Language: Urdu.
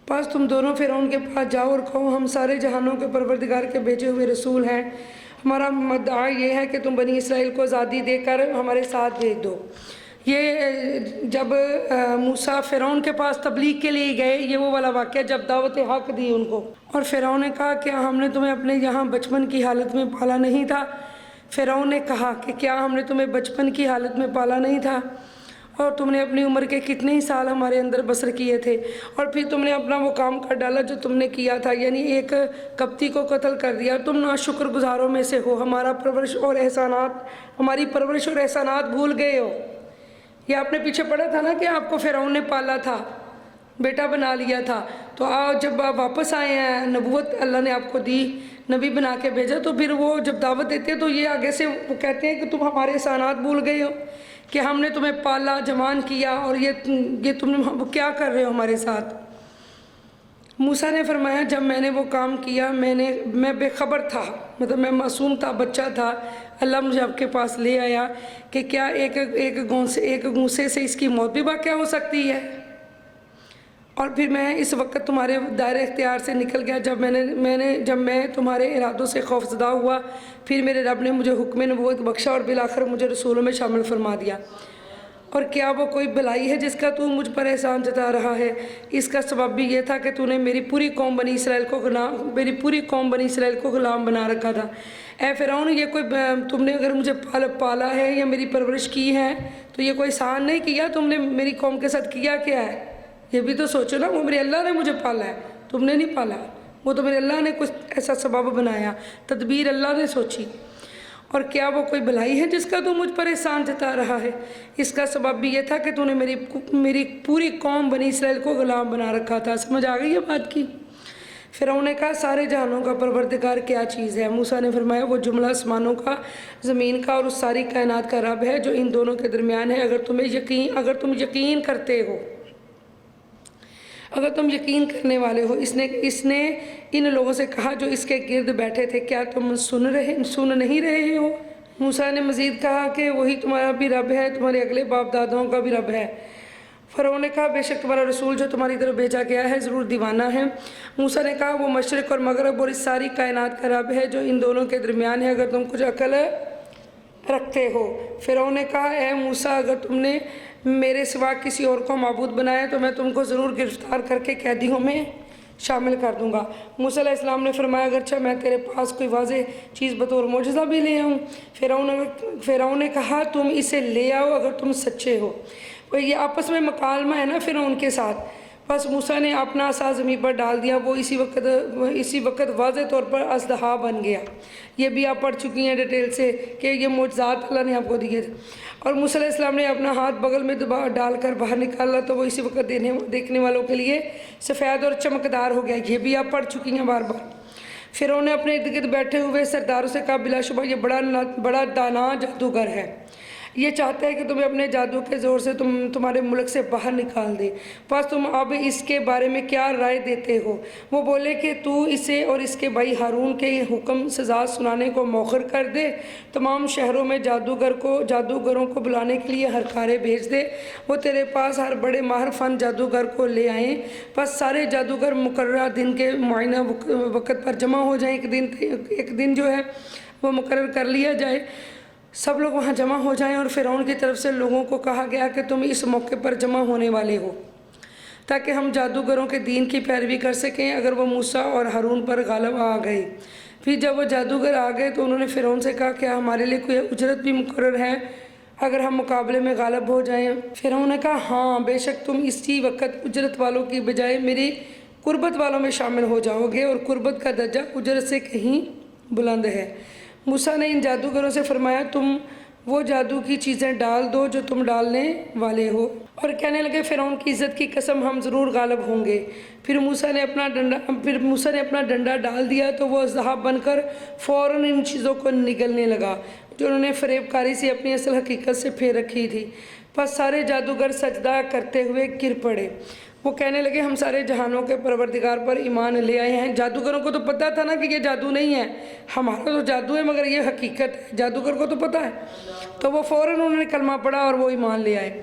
پس تم دونوں فرعون کے پاس جاؤ اور کہو ہم سارے جہانوں کے پروردگار کے بھیجے ہوئے رسول ہیں، ہمارا مدعا یہ ہے کہ تم بنی اسرائیل کو آزادی دے کر ہمارے ساتھ بھیج دو۔ یہ جب موسیٰ فرعون کے پاس تبلیغ کے لیے گئے، یہ وہ والا واقعہ جب دعوت حق دی ان کو، اور فرعون نے کہا کیا ہم نے تمہیں اپنے یہاں بچپن کی حالت میں پالا نہیں تھا؟ فرعون نے کہا کہ کیا ہم نے تمہیں بچپن کی حالت میں پالا نہیں تھا، اور تم نے اپنی عمر کے کتنے ہی سال ہمارے اندر بسر کیے تھے، اور پھر تم نے اپنا وہ کام کر ڈالا جو تم نے کیا تھا، یعنی ایک قبطی کو قتل کر دیا۔ تم ناشکر گزاروں میں سے ہو، ہماری پرورش اور احسانات بھول گئے ہو۔ یہ آپ نے پیچھے پڑھا تھا نا کہ آپ کو فرعون نے پالا تھا، بیٹا بنا لیا تھا، تو آپ جب آپ واپس آئے ہیں، نبوت اللہ نے آپ کو دی، نبی بنا کے بھیجا، تو پھر وہ جب دعوت دیتے ہیں تو یہ آگے سے وہ کہتے ہیں کہ تم ہمارے احسانات بھول گئے ہو، کہ ہم نے تمہیں پالا جوان کیا، اور یہ تم کیا کر رہے ہو ہمارے ساتھ۔ موسیٰ نے فرمایا جب میں نے وہ کام کیا میں بے خبر تھا، مطلب میں معصوم تھا، بچہ تھا، اللہ مجھے آپ کے پاس لے آیا کہ کیا ایک غوصے سے اس کی موت بھی واقع ہو سکتی ہے، اور پھر میں اس وقت تمہارے دائرہ اختیار سے نکل گیا جب میں تمہارے ارادوں سے خوف زدہ ہوا، پھر میرے رب نے مجھے حکم نبوت بخشا اور بالآخر مجھے رسولوں میں شامل فرما دیا۔ اور کیا وہ کوئی بھلائی ہے جس کا تو مجھ پر احسان جتا رہا ہے؟ اس کا سبب بھی یہ تھا کہ تو نے میری پوری قوم بنی اسرائیل کو غلام بنا رکھا تھا۔ اے فرعون، یہ کوئی تم نے اگر مجھے پالا ہے یا میری پرورش کی ہے تو یہ کوئی احسان نہیں کیا، تم نے میری قوم کے ساتھ کیا کیا ہے؟ یہ بھی تو سوچو نا، وہ میرے اللہ نے مجھے پالا ہے، تم نے نہیں پالا، وہ تو میرے اللہ نے کچھ ایسا سبب بنایا، تدبیر اللہ نے سوچی۔ اور کیا وہ کوئی بھلائی ہے جس کا تو مجھ پر احسان جتا رہا ہے؟ اس کا سبب بھی یہ تھا کہ تو نے میری پوری قوم بنی اسرائیل کو غلام بنا رکھا تھا۔ سمجھ آ گئی یہ بات کی؟ فرعون نے کہا سارے جہانوں کا پروردگار کیا چیز ہے؟ موسیٰ نے فرمایا وہ جملہ آسمانوں کا، زمین کا اور اس ساری کائنات کا رب ہے جو ان دونوں کے درمیان ہے، اگر تم یقین کرتے ہو، اگر تم یقین کرنے والے ہو۔ اس نے ان لوگوں سے کہا جو اس کے گرد بیٹھے تھے کیا تم سن نہیں رہے ہو؟ موسیٰ نے مزید کہا کہ وہی تمہارا بھی رب ہے، تمہارے اگلے باپ داداؤں کا بھی رب ہے۔ فرعون نے کہا بے شک تمہارا رسول جو تمہاری طرف بھیجا گیا ہے ضرور دیوانہ ہے۔ موسیٰ نے کہا وہ مشرق اور مغرب اور اس ساری کائنات کا رب ہے جو ان دونوں کے درمیان ہے، اگر تم کچھ عقل رکھتے ہو۔ فرعون نے کہا اے موسیٰ، اگر تم نے میرے سوا کسی اور کو معبود بنایا تو میں تم کو ضرور گرفتار کر کے قیدیوں میں شامل کر دوں گا۔ موسیٰ علیہ السلام نے فرمایا اگرچہ میں تیرے پاس کوئی واضح چیز بطور معجزہ بھی لے آؤں۔ فرعون نے کہا تم اسے لے آؤ اگر تم سچے ہو۔ یہ آپس میں مکالمہ ہے نا فرعون کے ساتھ۔ بس موسیٰ نے اپنا عصا زمین پر ڈال دیا، وہ اسی وقت واضح طور پر اژدہا بن گیا۔ یہ بھی آپ پڑھ چکی ہیں ڈیٹیل سے کہ یہ معجزات اللہ نے آپ کو دیے تھے۔ اور موسیٰ علیہ السلام نے اپنا ہاتھ بغل میں ڈال کر باہر نکالا تو وہ اسی وقت دیکھنے والوں کے لیے سفید اور چمکدار ہو گیا۔ یہ بھی آپ پڑھ چکی ہیں بار بار۔ فرعون نے اپنے ارد گرد بیٹھے ہوئے سرداروں سے کہا بلا شبہ یہ بڑا دانا جادوگر ہے، یہ چاہتا ہے کہ تمہیں اپنے جادو کے زور سے تمہارے ملک سے باہر نکال دے، پس تم اب اس کے بارے میں کیا رائے دیتے ہو؟ وہ بولے کہ تو اسے اور اس کے بھائی ہارون کے حکم سزا سنانے کو مؤخر کر دے، تمام شہروں میں جادوگروں کو بلانے کے لیے ہرکارے بھیج دے، وہ تیرے پاس ہر بڑے ماہر فن جادوگر کو لے آئیں، پس سارے جادوگر مقررہ دن کے معینہ وقت پر جمع ہو جائیں۔ ایک دن جو ہے وہ مقرر کر لیا جائے، سب لوگ وہاں جمع ہو جائیں، اور فرعون کی طرف سے لوگوں کو کہا گیا کہ تم اس موقع پر جمع ہونے والے ہو تاکہ ہم جادوگروں کے دین کی پیروی کر سکیں اگر وہ موسیٰ اور ہارون پر غالب آ گئے۔ پھر جب وہ جادوگر آ گئے تو انہوں نے فرعون سے کہا کیا ہمارے لیے کوئی اجرت بھی مقرر ہے اگر ہم مقابلے میں غالب ہو جائیں؟ فرعون نے کہا ہاں، بے شک تم اسی وقت اجرت والوں کی بجائے میری قربت والوں میں شامل ہو جاؤ گے، اور قربت کا درجہ اجرت سے کہیں بلند ہے۔ موسیٰ نے ان جادوگروں سے فرمایا تم وہ جادو کی چیزیں ڈال دو جو تم ڈالنے والے ہو، اور کہنے لگے فرعون کی عزت کی قسم ہم ضرور غالب ہوں گے۔ پھر موسیٰ نے اپنا ڈنڈا ڈال دیا تو وہ اژدہا بن کر فوراً ان چیزوں کو نگلنے لگا جو انہوں نے فریب کاری سے اپنی اصل حقیقت سے پھیر رکھی تھی۔ پس سارے جادوگر سجدہ کرتے ہوئے گر پڑے، وہ کہنے لگے ہم سارے جہانوں کے پروردگار پر ایمان لے آئے ہیں۔ جادوگروں کو تو پتہ تھا نا کہ یہ جادو نہیں ہے، ہمارا تو جادو ہے مگر یہ حقیقت ہے، جادوگر کو تو پتہ ہے، تو وہ فوراً انہوں نے کلمہ پڑھا اور وہ ایمان لے آئے۔